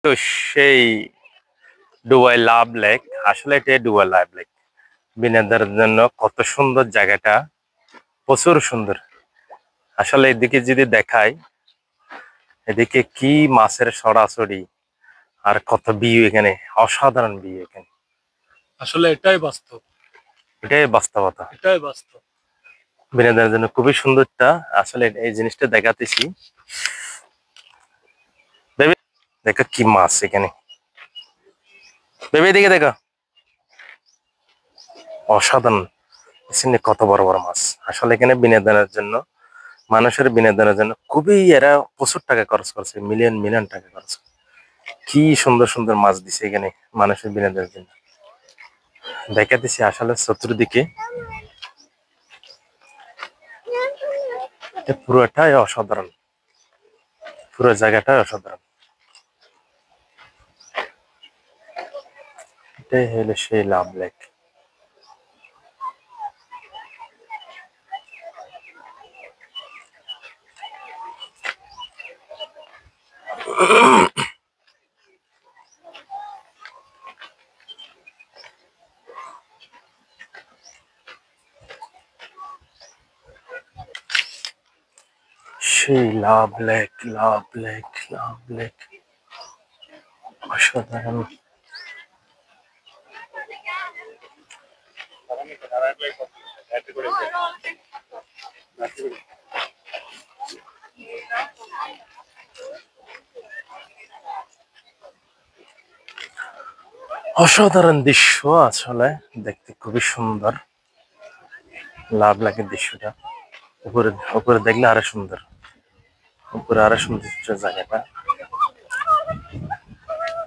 তো সেই ডুবাই লাভ লেক, আসলে এটা ডুবাই লাভ লেক বিনোদনের জন্য কত সুন্দর জায়গাটা, প্রচুর সুন্দর। আসলে এদিকে যদি দেখাই, এদিকে কি মাছের ছড়াছড়ি, আর কত ভিউ এখানে, অসাধারণ ভিউ এখানে। আসলে এটাই বাস্তব, এটাই বাস্তবতা, এটাই বাস্তব। বিনোদনের জন্য খুবই সুন্দরটা। আসলে এই জিনিসটা দেখাতেছি। বেবি দেখো কি মাছ এখানে, বেবি এদিকে দেখো, অসাধারণ। এখানে কত বড় বড় মাছ। আসলে এখানে বিনোদনের জন্য, মানুষের বিনোদনের জন্য খুবই এরা প্রচুর টাকা খরচ করছে, মিলিয়ন মিলিয়ন টাকা খরচ করছে। কি সুন্দর সুন্দর মাছ দিছে এখানে মানুষের বিনোদনের জন্য। দেখাতেছি আসলে চতুর্দিকে, পুরোটাই অসাধারণ, পুরো জায়গাটাই অসাধারণ। এটাই হলো সেই লাভ লেক। সেই লাভ লেক, লাভ লেক, লাভ লেক, অসাধারণ। অসাধারণ দৃশ্য, আসলে দেখতে খুবই সুন্দর। লাভ লেকের দৃশ্যটা উপরে উপরে দেখলে আরো সুন্দর, উপরে আরো সুন্দর জায়গাটা।